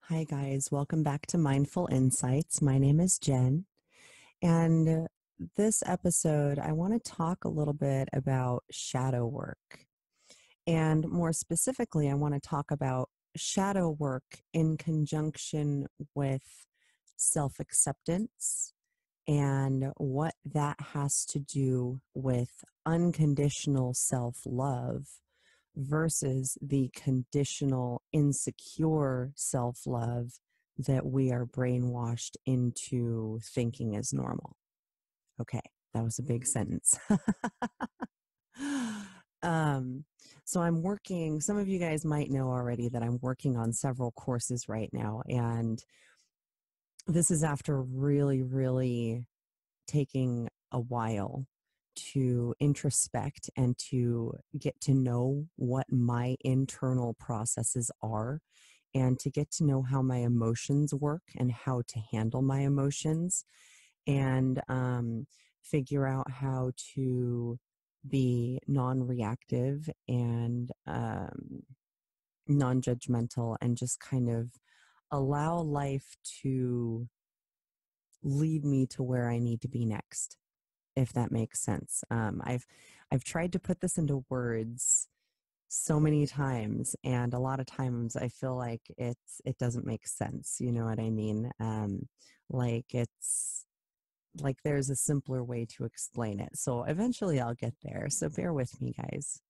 Hi, guys. Welcome back to Mindful Insights. My name is Jen. And this episode, I want to talk a little bit about shadow work. And more specifically, I want to talk about shadow work in conjunction with self acceptance and what that has to do with unconditional self love versus the conditional, insecure self love that we are brainwashed into thinking is normal. Okay, that was a big sentence. um, so I'm working, some of you guys might know already that I'm working on several courses right now. And this is after really taking a while to introspect and to get to know what my internal processes are and to get to know how my emotions work and how to handle my emotions and figure out how to be non-reactive and non-judgmental and just kind of allow life to lead me to where I need to be next, if that makes sense. I've tried to put this into words so many times, and a lot of times I feel like it doesn't make sense. You know what I mean? Like it's like there's a simpler way to explain it. So eventually I'll get there. So bear with me, guys.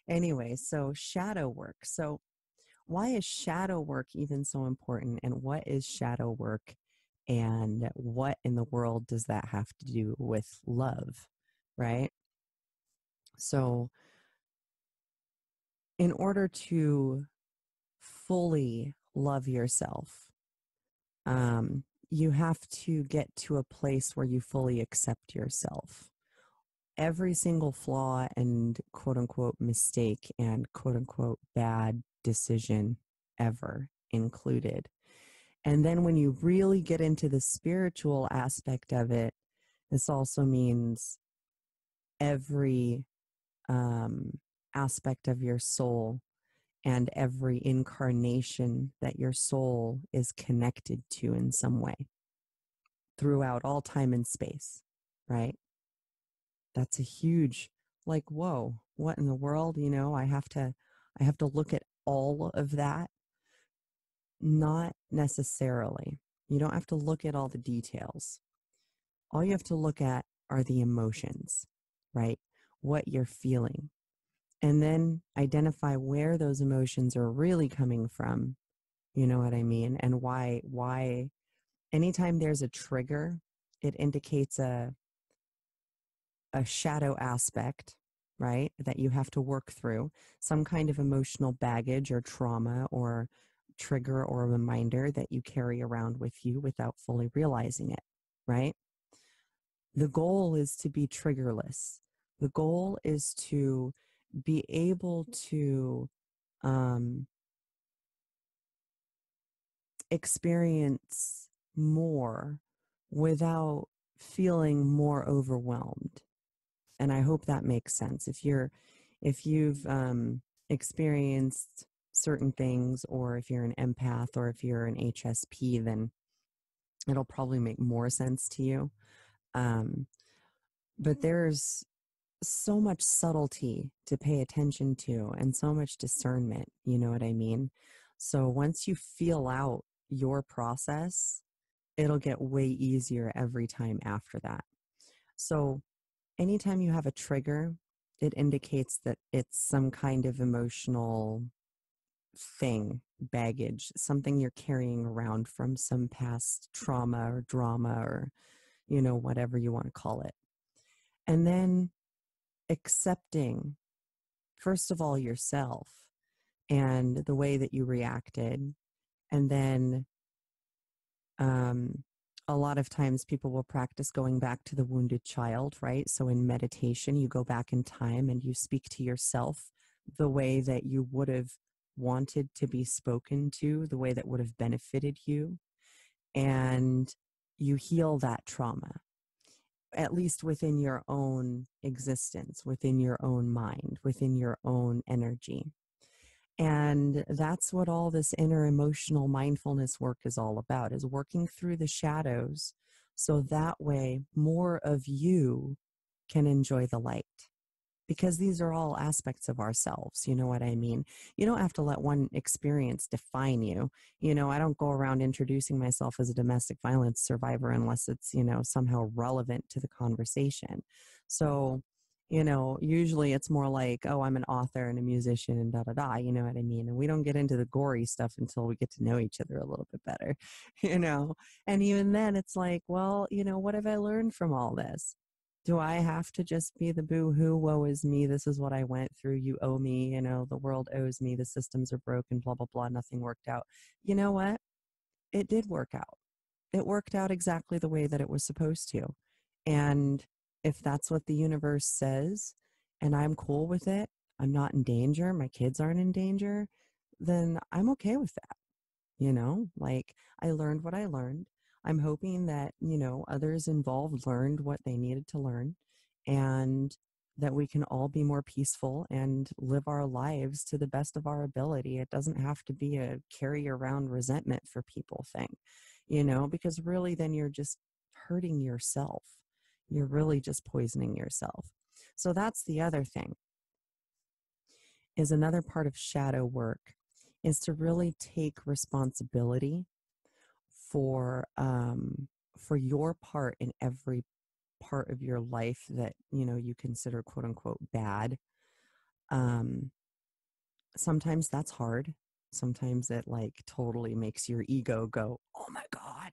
Anyway, so shadow work. So why is shadow work even so important? And what is shadow work? And what in the world does that have to do with love? Right? So, in order to fully love yourself, you have to get to a place where you fully accept yourself. Every single flaw and quote unquote mistake and quote unquote bad decision ever included. And then when you really get into the spiritual aspect of it, this also means every aspect of your soul and every incarnation that your soul is connected to in some way throughout all time and space, right? That's a huge, like, whoa, what in the world? You know, I have to look at all of that. Not necessarily. You don't have to look at all the details. All you have to look at are the emotions, right? What you're feeling. And then identify where those emotions are really coming from. You know what I mean? And why anytime there's a trigger, it indicates a shadow aspect, right? That you have to work through, some kind of emotional baggage or trauma or trigger or reminder that you carry around with you without fully realizing it, right? The goal is to be triggerless. The goal is to be able to um, experience more without feeling more overwhelmed. And I hope that makes sense. If you've experienced certain things, or if you're an empath, or if you're an HSP, then it'll probably make more sense to you. But there's so much subtlety to pay attention to and so much discernment, you know what I mean? So once you feel out your process, it'll get way easier every time after that. So anytime you have a trigger, it indicates that it's some kind of emotional thing, baggage, something you're carrying around from some past trauma or drama or, you know, whatever you want to call it. And then accepting, first of all, yourself and the way that you reacted. And then a lot of times people will practice going back to the wounded child, right? So in meditation, you go back in time and you speak to yourself the way that you would have wanted to be spoken to, the way that would have benefited you. And you heal that trauma, at least within your own existence, within your own mind, within your own energy. And that's what all this inner emotional mindfulness work is all about, is working through the shadows so that way more of you can enjoy the light, because these are all aspects of ourselves. You know what I mean? You don't have to let one experience define you. I don't go around introducing myself as a domestic violence survivor unless it's, somehow relevant to the conversation. So, usually it's more like, oh, I'm an author and a musician and da da da, you know what I mean? And we don't get into the gory stuff until we get to know each other a little bit better, you know? And even then it's like, well, what have I learned from all this? Do I have to just be the boo-hoo, woe is me, this is what I went through, you owe me, the world owes me, the systems are broken, blah, blah, blah, nothing worked out. You know what? It did work out. It worked out exactly the way that it was supposed to. And if that's what the universe says, and I'm cool with it, I'm not in danger, my kids aren't in danger, then I'm okay with that. Like, I learned what I learned. I'm hoping that, others involved learned what they needed to learn, and that we can all be more peaceful and live our lives to the best of our ability. It doesn't have to be a carry around resentment for people thing, because really then you're just hurting yourself. You're really just poisoning yourself. So that's the other thing, is another part of shadow work is to really take responsibility for your part in every part of your life that you consider quote unquote bad. um Sometimes that's hard. Sometimes it like totally makes your ego go, oh my god,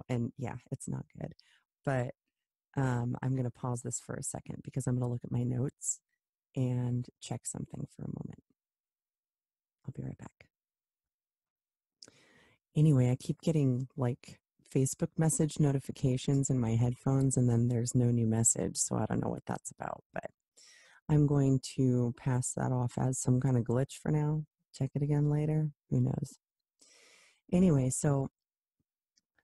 and yeah, it's not good. But I'm going to pause this for a second because I'm going to look at my notes and check something for a moment. I'll be right back. Anyway, I keep getting like Facebook message notifications in my headphones, and then there's no new message, so I don't know what that's about, but I'm going to pass that off as some kind of glitch for now. Check it again later. Who knows? Anyway, so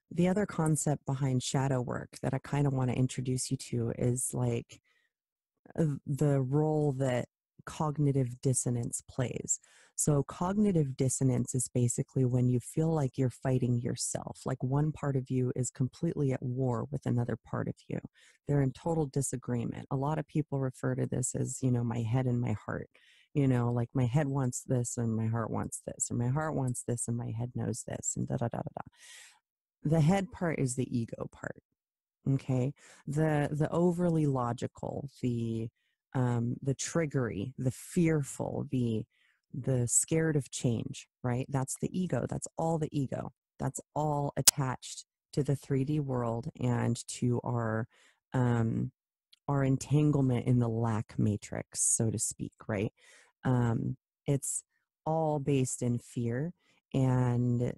the other concept behind shadow work that I kind of want to introduce you to is like the role that cognitive dissonance plays. So, cognitive dissonance is basically when you feel like you're fighting yourself, like one part of you is completely at war with another part of you. They're in total disagreement. A lot of people refer to this as, my head and my heart. Like my head wants this and my heart wants this, or my heart wants this and my head knows this, and da da da da da. The head part is the ego part. Okay, the overly logical, the triggery, the fearful, the scared of change, right? That's the ego. That's all the ego. That's all attached to the 3D world and to um, our entanglement in the lack matrix, so to speak, right? Um, it's all based in fear, and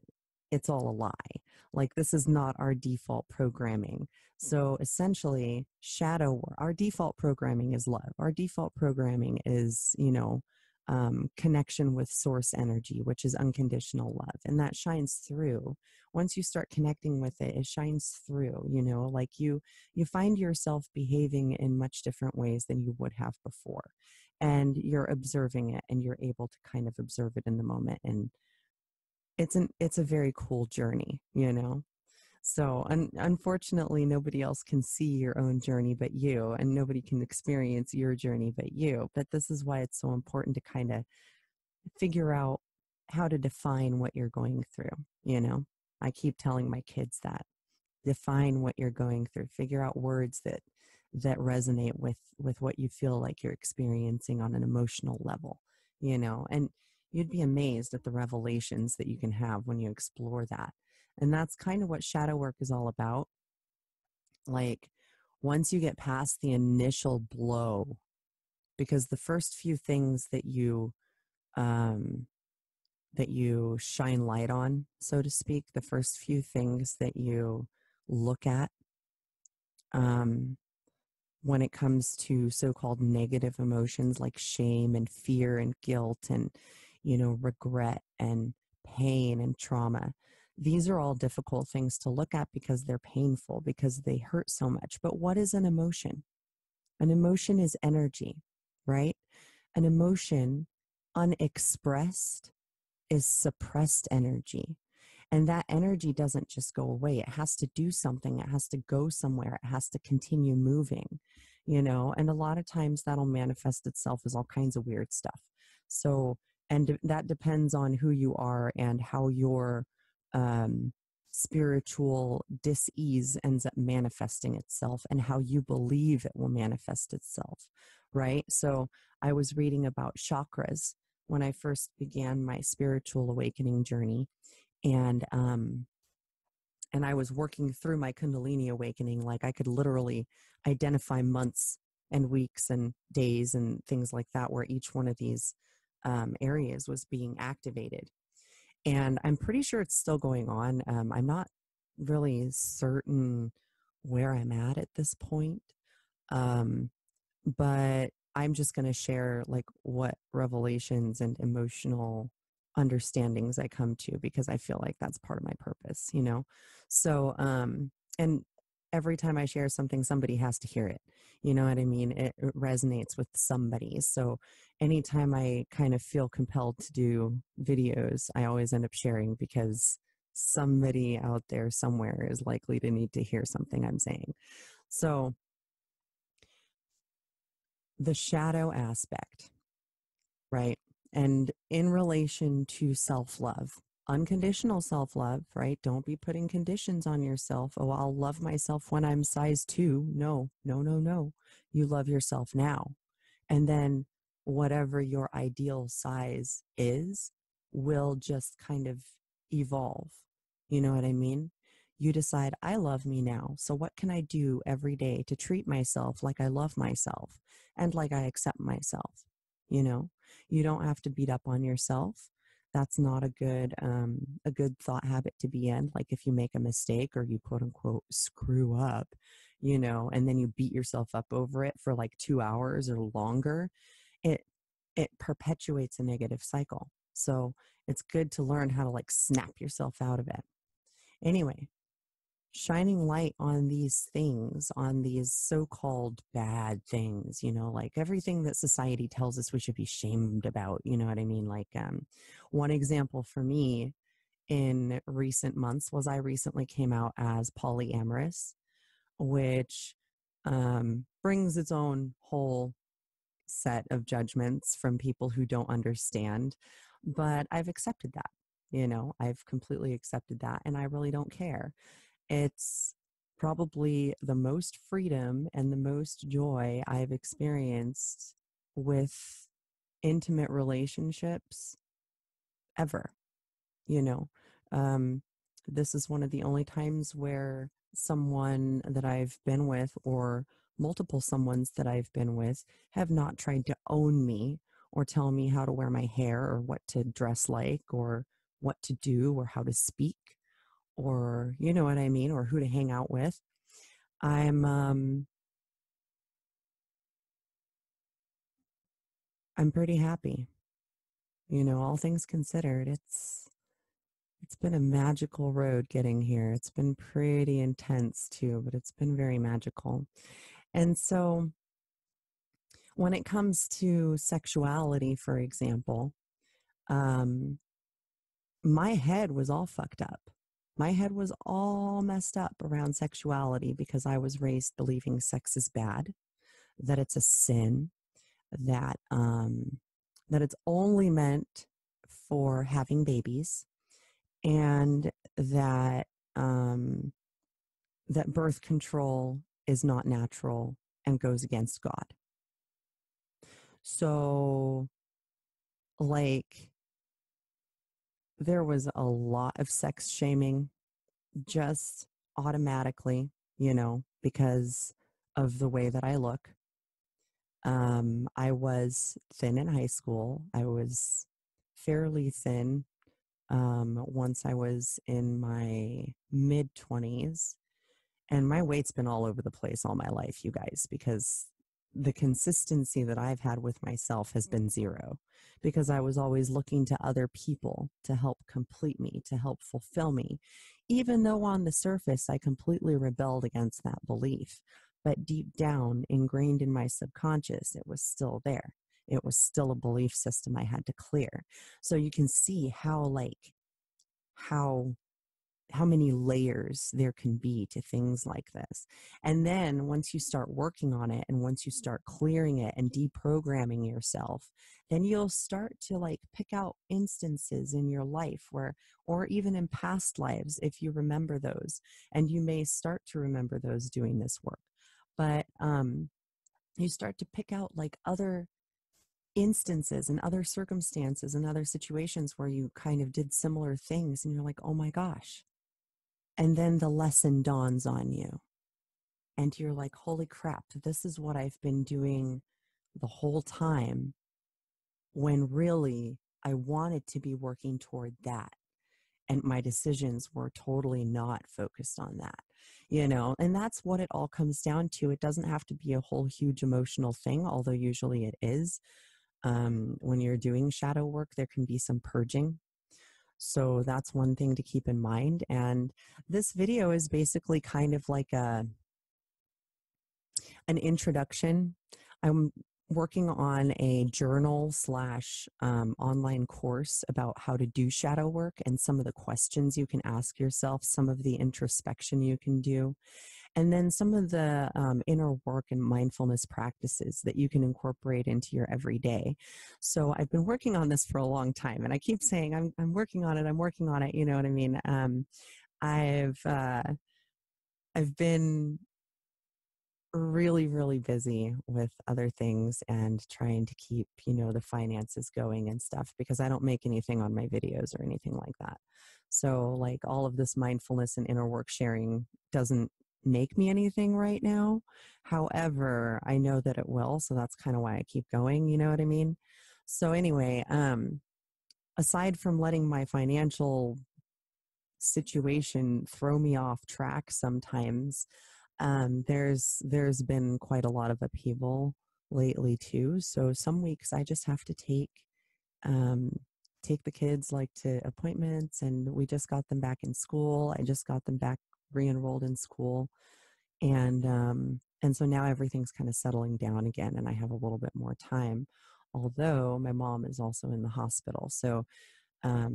it's all a lie. Like, this is not our default programming. So essentially, our default programming is love. Our default programming is, connection with source energy, which is unconditional love. And that shines through. Once you start connecting with it, it shines through, like you find yourself behaving in much different ways than you would have before. And you're observing it, and you're able to kind of observe it in the moment. And it's a very cool journey, So unfortunately, nobody else can see your own journey but you, and nobody can experience your journey but you. But this is why it's so important to kind of figure out how to define what you're going through. I keep telling my kids that. Define what you're going through. Figure out words that resonate with what you feel like you're experiencing on an emotional level. And you'd be amazed at the revelations that you can have when you explore that. And that's kind of what shadow work is all about. Like, once you get past the initial blow, because the first few things um, that you shine light on, so to speak, the first few things that you look at, when it comes to so-called negative emotions like shame and fear and guilt and, regret and pain and trauma. These are all difficult things to look at because they're painful, because they hurt so much. But what is an emotion? An emotion is energy, right? An emotion unexpressed is suppressed energy. And that energy doesn't just go away. It has to do something. It has to go somewhere. It has to continue moving, and a lot of times that'll manifest itself as all kinds of weird stuff. So, and that depends on who you are and how your um, spiritual dis-ease ends up manifesting itself and how you believe it will manifest itself, right? So I was reading about chakras when I first began my spiritual awakening journey. And I was working through my Kundalini awakening. Like, I could literally identify months and weeks and days and things like that where each one of these areas was being activated. And I'm pretty sure it's still going on. I'm not really certain where I'm at this point. Um, but I'm just going to share like what revelations and emotional understandings I come to, because I feel like that's part of my purpose. So, and every time I share something, somebody has to hear it. You know what I mean? It resonates with somebody. So anytime I kind of feel compelled to do videos, I always end up sharing, because somebody out there somewhere is likely to need to hear something I'm saying. So, the shadow aspect, right? And in relation to self-love, unconditional self-love, right? Don't be putting conditions on yourself. Oh, I'll love myself when I'm size 2. No, no, no, no. You love yourself now. And then whatever your ideal size is will just kind of evolve. You know what I mean? You decide, I love me now. So what can I do every day to treat myself like I love myself and like I accept myself? You know, you don't have to beat up on yourself. That's not a good thought habit to be in. Like, if you make a mistake or you quote unquote screw up, and then you beat yourself up over it for like 2 hours or longer, it it perpetuates a negative cycle. So it's good to learn how to like snap yourself out of it. Anyway, shining light on these things, on these so-called bad things, like everything that society tells us we should be shamed about, you know what I mean? Like, one example for me in recent months was I recently came out as polyamorous, which brings its own whole set of judgments from people who don't understand. But I've accepted that. I've completely accepted that, and I really don't care. It's probably the most freedom and the most joy I've experienced with intimate relationships ever. you know um this is one of the only times where someone that I've been with, or multiple someones that I've been with, have not tried to own me or tell me how to wear my hair or what to dress like or what to do or how to speak, or you know what I mean, or who to hang out with. I'm um i'm pretty happy. All things considered, it's been a magical road getting here. It's been pretty intense too, but it's been very magical. And so when it comes to sexuality, for example, um, my head was all fucked up. My head was all messed up around sexuality because I was raised believing sex is bad, that it's a sin, that it's only meant for having babies, and um, that birth control is not natural and goes against God. So, like, there was a lot of sex shaming just automatically, because of the way that I look. I was thin in high school. I was fairly thin once I was in my mid 20s. And my weight's been all over the place all my life, you guys, because the consistency that I've had with myself has been zero, because I was always looking to other people to help complete me, to help fulfill me, even though on the surface I completely rebelled against that belief. But deep down, ingrained in my subconscious, it was still there. It was still a belief system I had to clear. So you can see how, like, how how many layers there can be to things like this. And then once you start working on it and once you start clearing it and deprogramming yourself, then you'll start to like pick out instances in your life where, or even in past lives, if you remember those, and you may start to remember those doing this work. But you start to pick out like other instances and other circumstances and other situations where you kind of did similar things and you're like, oh my gosh. And then the lesson dawns on you and you're like, holy crap, this is what I've been doing the whole time, when really I wanted to be working toward that. And my decisions were totally not focused on that, you know, and that's what it all comes down to. It doesn't have to be a whole huge emotional thing, although usually it is. When you're doing shadow work, there can be some purging. So that's one thing to keep in mind. And this video is basically kind of like an introduction. I'm working on a journal slash online course about how to do shadow work and some of the questions you can ask yourself, some of the introspection you can do, and then some of the inner work and mindfulness practices that you can incorporate into your everyday. So I've been working on this for a long time, and I keep saying I'm working on it. I'm working on it. You know what I mean? I've been really, really busy with other things and trying to keep, you know, the finances going and stuff, because I don't make anything on my videos or anything like that. So like all of this mindfulness and inner work sharing doesn't make me anything right now. However, I know that it will. So that's kind of why I keep going. You know what I mean? So anyway, aside from letting my financial situation throw me off track sometimes, there's been quite a lot of upheaval lately too. So some weeks I just have to um, take the kids like to appointments, and we just got them back in school. I just got them back re-enrolled in school, and so now everything's kind of settling down again, and I have a little bit more time. Although my mom is also in the hospital, so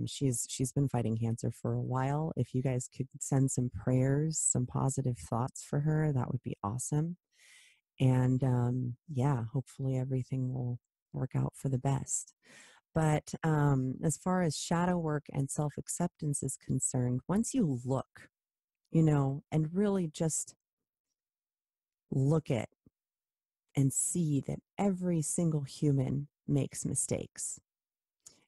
she's been fighting cancer for a while. If you guys could send some prayers, some positive thoughts for her, that would be awesome. And yeah, hopefully everything will work out for the best. But as far as shadow work and self acceptance is concerned, once you look, you know, and really just look at and see that every single human makes mistakes.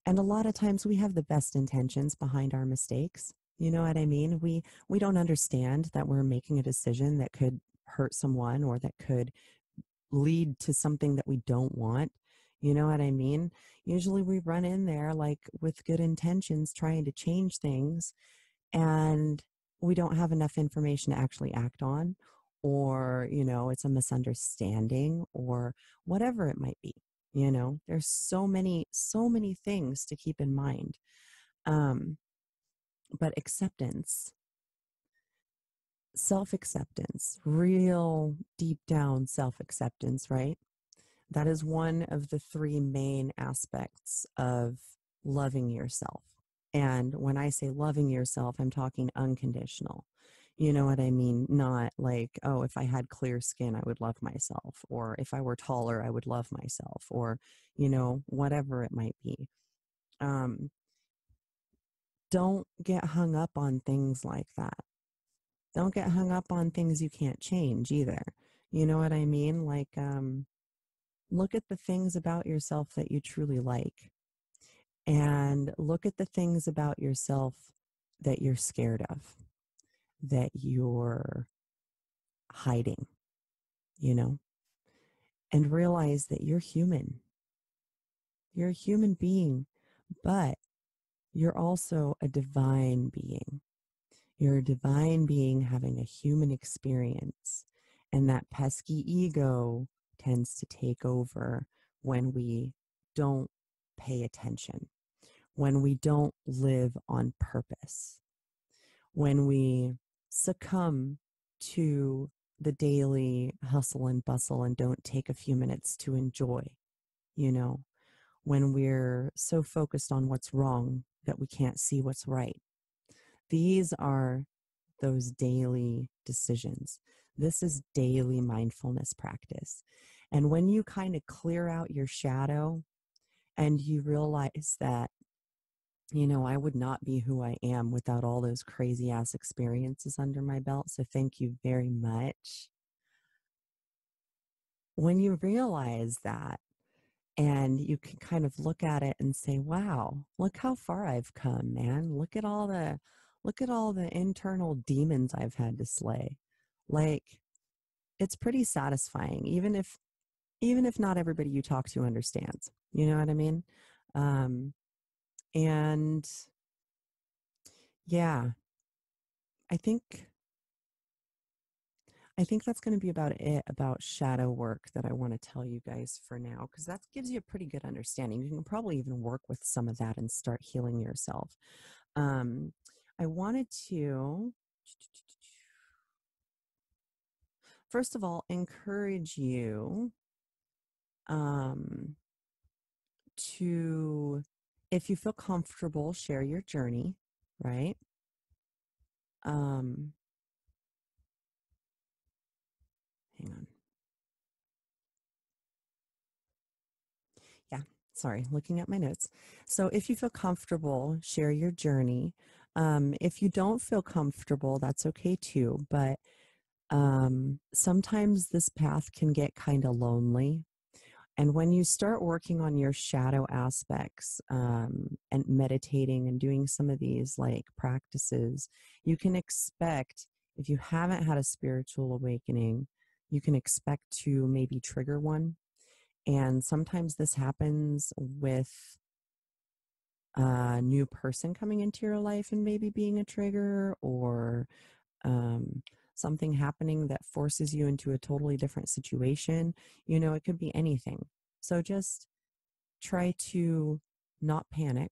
And a lot of times we have the best intentions behind our mistakes. You know what I mean? We don't understand that we're making a decision that could hurt someone or that could lead to something that we don't want. You know what I mean? Usually we run in there like with good intentions trying to change things, and we don't have enough information to actually act on, or, you know, it's a misunderstanding or whatever it might be. You know, there's so many things to keep in mind. Um, but acceptance, self acceptance, real deep down self acceptance, right? That is one of the three main aspects of loving yourself. And when I say loving yourself, I'm talking unconditional. You know what I mean? Not like, oh, if I had clear skin, I would love myself. Or if I were taller, I would love myself. Or, you know, whatever it might be. Um, don't get hung up on things like that. Don't get hung up on things you can't change either. You know what I mean? Like, look at the things about yourself that you truly like, and look at the things about yourself that you're scared of, that you're hiding, you know, and realize that you're human. You're a human being, but you're also a divine being. You're a divine being having a human experience. And that pesky ego tends to take over when we don't pay attention, when we don't live on purpose, when we succumb to the daily hustle and bustle and don't take a few minutes to enjoy, you know, when we're so focused on what's wrong that we can't see what's right. These are those daily decisions. This is daily mindfulness practice. And when you kind of clear out your shadow and you realize that, I would not be who I am without all those crazy ass experiences under my belt. So thank you very much. When you realize that, and you can kind of look at it and say, wow, look how far I've come, man. Look at all the internal demons I've had to slay. Like, it's pretty satisfying, even if not everybody you talk to understands. You know what I mean? And yeah, I think I think that's going to be about it about shadow work that I want to tell you guys for now, because that gives you a pretty good understanding. You can probably even work with some of that and start healing yourself. Um, I wanted to, first of all, encourage you um, to, if you feel comfortable, share your journey, right? Um, hang on. Yeah, sorry, looking at my notes. So if you feel comfortable, share your journey. If you don't feel comfortable, that's okay too. But sometimes this path can get kind of lonely. And when you start working on your shadow aspects and meditating and doing some of these like practices, you can expect, if you haven't had a spiritual awakening, you can expect to maybe trigger one. And sometimes this happens with a new person coming into your life and maybe being a trigger, or um, something happening that forces you into a totally different situation. It could be anything. So just try to not panic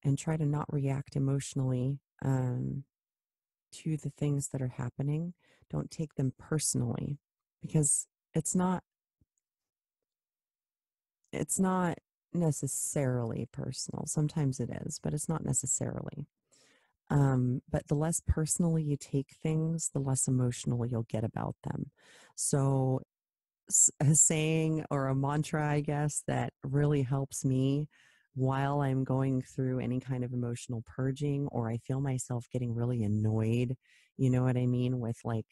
and try to not react emotionally to the things that are happening. Don't take them personally, because it's not necessarily personal. Sometimes it is, but it's not necessarily. But the less personally you take things, the less emotional you'll get about them. So a saying or a mantra, I guess, that really helps me while I'm going through any kind of emotional purging, or I feel myself getting really annoyed, you know what I mean, with like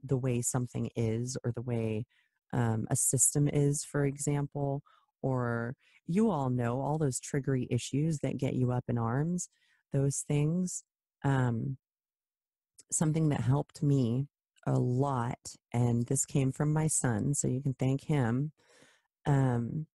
the way something is, or the way a system is, for example, or you all know all those triggery issues that get you up in arms, those things. Um, Something that helped me a lot, and this came from my son, so you can thank him, um,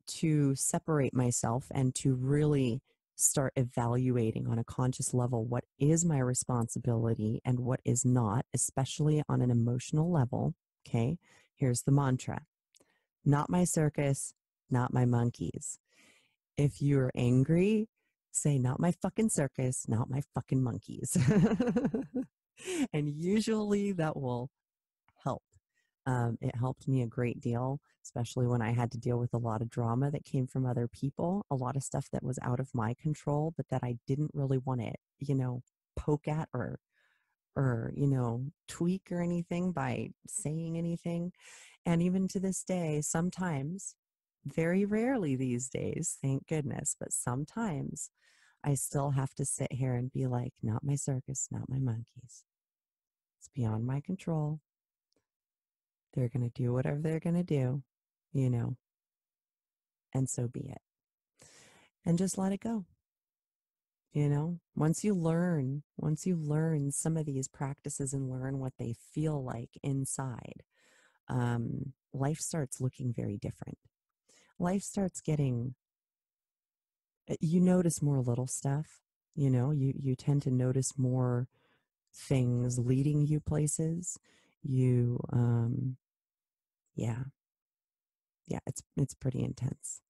to separate myself and to really start evaluating on a conscious level what is my responsibility and what is not, especially on an emotional level. Okay, here's the mantra: not my circus, not my monkeys. If you're angry, say, not my fucking circus, not my fucking monkeys. And usually that will help. It helped me a great deal, especially when I had to deal with a lot of drama that came from other people, a lot of stuff that was out of my control, but that I didn't really want to, poke at, or tweak or anything by saying anything. And even to this day, sometimes, very rarely these days, thank goodness, but sometimes I still have to sit here and be like, not my circus, not my monkeys. It's beyond my control. They're going to do whatever they're going to do, you know, and so be it. And just let it go. Once you learn some of these practices and learn what they feel like inside, life starts looking very different. Life starts getting, you notice more little stuff, you tend to notice more things leading you places. You, yeah, yeah, it's pretty intense.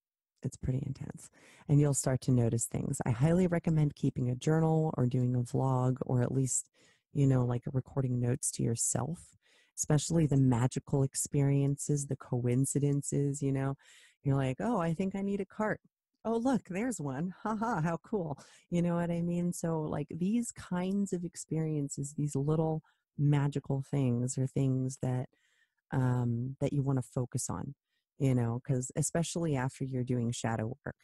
It's pretty intense. And you'll start to notice things. I highly recommend keeping a journal or doing a vlog, or at least, like recording notes to yourself, especially the magical experiences, the coincidences, You're like, oh, I think I need a cart. Oh, look, there's one. Haha, how cool. You know what I mean? So, like, these kinds of experiences, these little magical things are things that you want to focus on, you know, because especially after you're doing shadow work,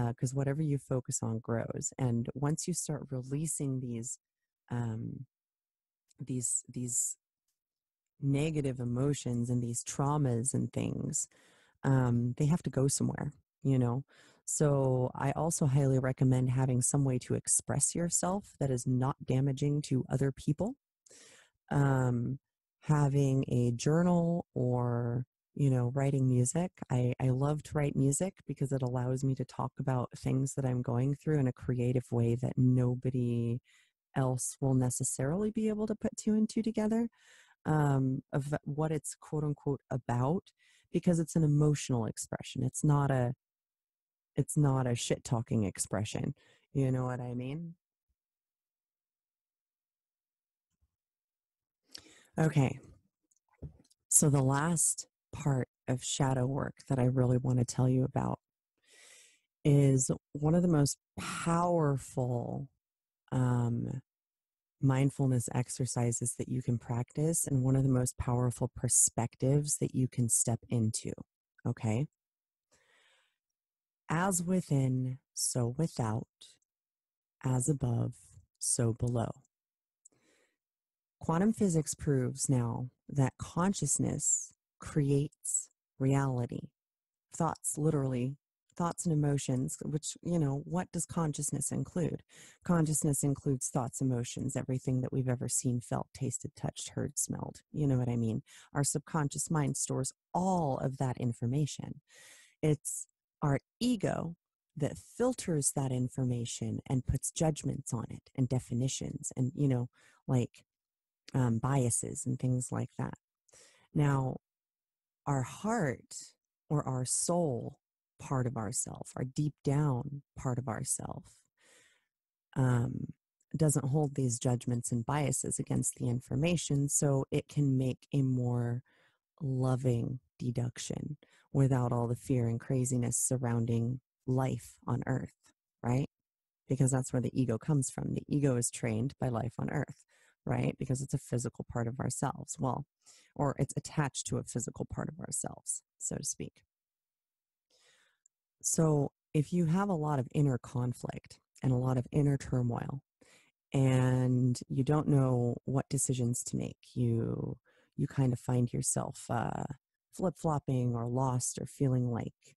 because whatever you focus on grows. And once you start releasing um, these negative emotions and these traumas and things, they have to go somewhere, you know. So I also highly recommend having some way to express yourself that is not damaging to other people. um, Having a journal or, you know, writing music. I love to write music because it allows me to talk about things that I'm going through in a creative way that nobody else will necessarily be able to put two and two together, of what it's quote unquote about, because it's an emotional expression. It's not a shit talking expression. You know what I mean? Okay. So the last part of shadow work that I really want to tell you about is one of the most powerful um, mindfulness exercises that you can practice, and one of the most powerful perspectives that you can step into. Okay. As within, so without, as above, so below. Quantum physics proves now that consciousness creates reality. Thoughts, literally, thoughts and emotions, which, you know, what does consciousness include? Consciousness includes thoughts, emotions, everything that we've ever seen, felt, tasted, touched, heard, smelled. You know what I mean? Our subconscious mind stores all of that information. It's our ego that filters that information and puts judgments on it and definitions and, you know, like biases and things like that. Now, our heart or our soul part of ourself, our deep down part of ourself, um, doesn't hold these judgments and biases against the information, so it can make a more loving deduction without all the fear and craziness surrounding life on earth, right? Because that's where the ego comes from. The ego is trained by life on earth, right? Because it's a physical part of ourselves. Well, or it's attached to a physical part of ourselves, so to speak. So if you have a lot of inner conflict and a lot of inner turmoil, and you don't know what decisions to make, you kind of find yourself flip-flopping or lost or feeling like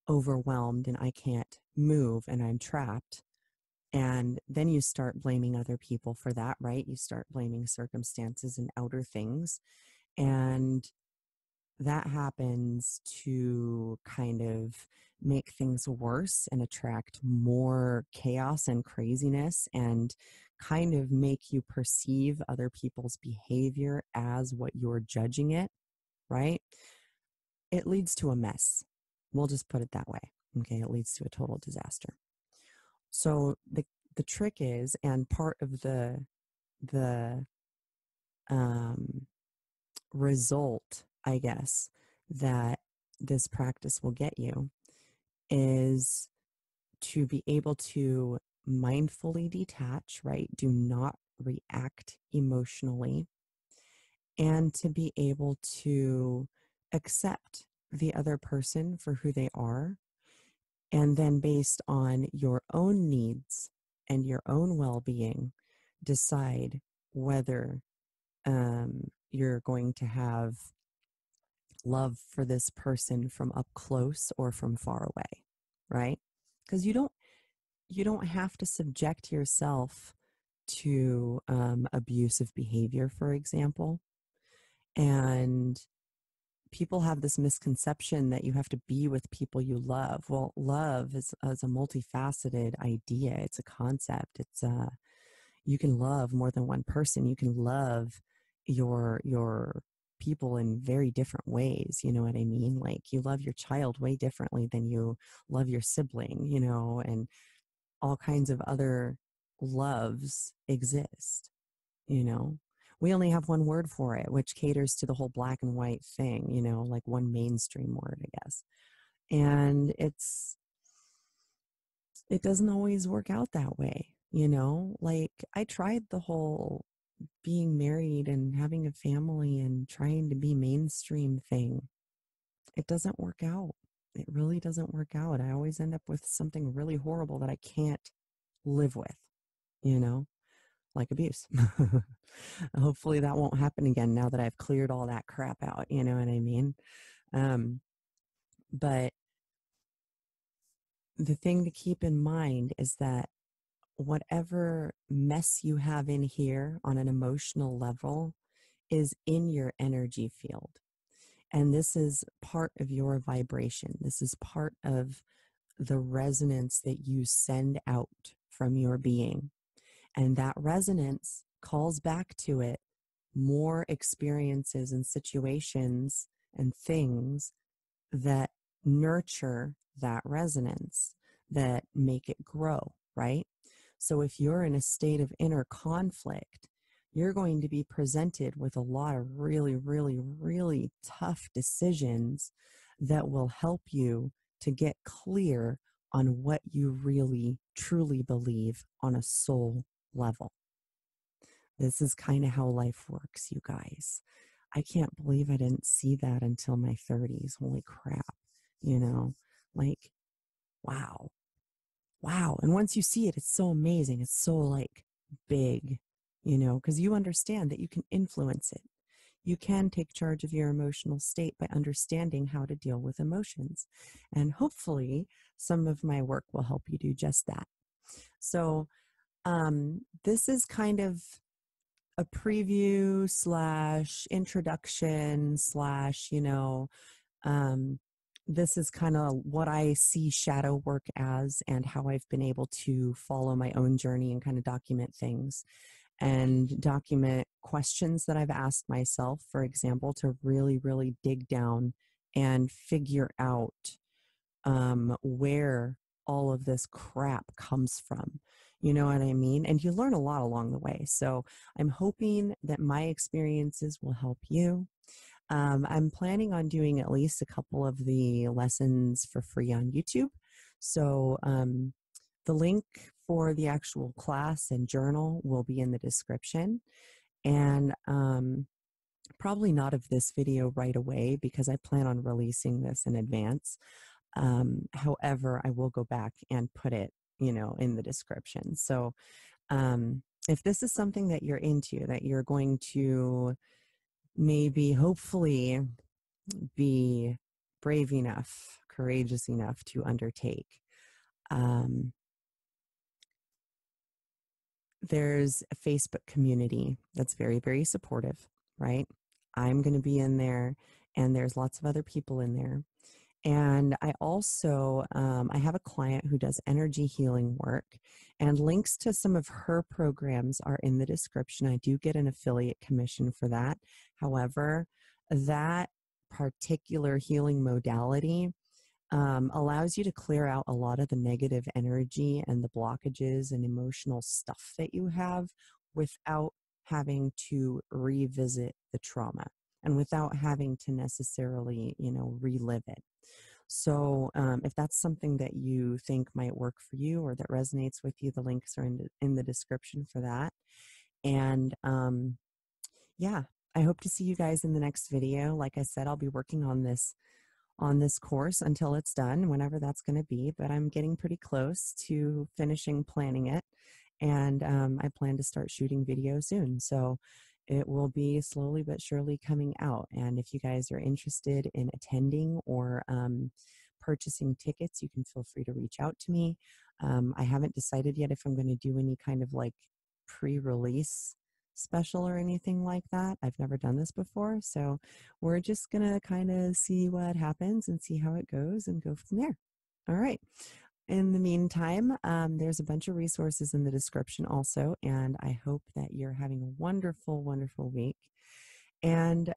overwhelmed and I can't move and I'm trapped. And then you start blaming other people for that, right? You start blaming circumstances and outer things. And that happens to kind of make things worse and attract more chaos and craziness and kind of make you perceive other people's behavior as what you're judging it, right? It leads to a mess. We'll just put it that way. Okay. It leads to a total disaster. So the trick is, and part of the um, result, I guess, that this practice will get you is to be able to mindfully detach, right? Do not react emotionally, and to be able to accept the other person for who they are. And then, based on your own needs and your own well being, decide whether you're going to have love for this person from up close or from far away, right? Because you don't have to subject yourself to abusive behavior, for example. And people have this misconception that you have to be with people you love. Well, love is a multifaceted idea. It's a concept. You can love more than one person. You can love your people in very different ways. You know what I mean? Like, you love your child way differently than you love your sibling, you know, and all kinds of other loves exist, you know. We only have one word for it, which caters to the whole black and white thing, you know, like one mainstream word, I guess. And it doesn't always work out that way, you know? Like, I tried the whole being married and having a family and trying to be mainstream thing. It doesn't work out. It really doesn't work out. I always end up with something really horrible that I can't live with, you know, like abuse. Hopefully that won't happen again now that I've cleared all that crap out, you know what I mean? Um, but the thing to keep in mind is that whatever mess you have in here on an emotional level is in your energy field. And this is part of your vibration. This is part of the resonance that you send out from your being. And that resonance calls back to it more experiences and situations and things that nurture that resonance, that make it grow, right? So if you're in a state of inner conflict, you're going to be presented with a lot of really, really, really tough decisions that will help you to get clear on what you really, truly believe on a soul level. This is kind of how life works, you guys. I can't believe I didn't see that until my 30s. Holy crap. You know, like, wow. Wow. And once you see it, it's so amazing. It's so like big, you know, because you understand that you can influence it. You can take charge of your emotional state by understanding how to deal with emotions. And hopefully, some of my work will help you do just that. So, this is kind of a preview slash introduction slash, you know, um, this is kind of what I see shadow work as and how I've been able to follow my own journey and kind of document things and document questions that I've asked myself, for example, to really, really dig down and figure out where all of this crap comes from. You know what I mean? And you learn a lot along the way. So I'm hoping that my experiences will help you. I'm planning on doing at least a couple of the lessons for free on YouTube. So the link for the actual class and journal will be in the description. And probably not of this video right away because I plan on releasing this in advance. However, I will go back and put it, you know, in the description. So if this is something that you're into, that you're going to maybe hopefully be brave enough, courageous enough to undertake. There's a Facebook community that's very, very supportive, right? I'm going to be in there, and there's lots of other people in there. And I also, I have a client who does energy healing work, and links to some of her programs are in the description. I do get an affiliate commission for that. However, that particular healing modality allows you to clear out a lot of the negative energy and the blockages and emotional stuff that you have without having to revisit the trauma and without having to necessarily, you know, relive it. So if that's something that you think might work for you or that resonates with you, the links are in the description for that. And yeah, I hope to see you guys in the next video. Like I said, I'll be working on this course until it's done, whenever that's going to be, but I'm getting pretty close to finishing planning it. And I plan to start shooting video soon. So it will be slowly but surely coming out. And if you guys are interested in attending or purchasing tickets, you can feel free to reach out to me. I haven't decided yet if I'm going to do any kind of like pre-release special or anything like that. I've never done this before. So we're just going to kind of see what happens and see how it goes and go from there. All right. In the meantime, there's a bunch of resources in the description also, and I hope that you're having a wonderful, wonderful week. And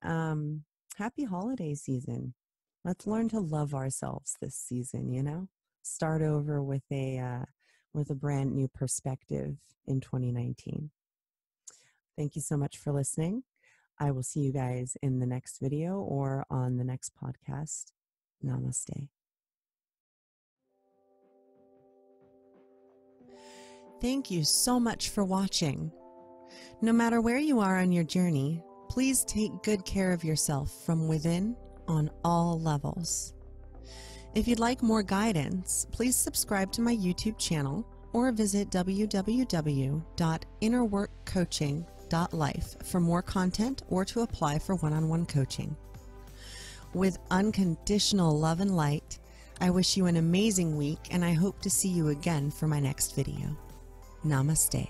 happy holiday season. Let's learn to love ourselves this season, you know? Start over with a brand new perspective in 2019. Thank you so much for listening. I will see you guys in the next video or on the next podcast. Namaste. Thank you so much for watching. No matter where you are on your journey, please take good care of yourself from within on all levels. If you'd like more guidance, please subscribe to my YouTube channel or visit www.innerworkcoaching.life for more content or to apply for one-on-one coaching. With unconditional love and light, I wish you an amazing week, and I hope to see you again for my next video. Namaste.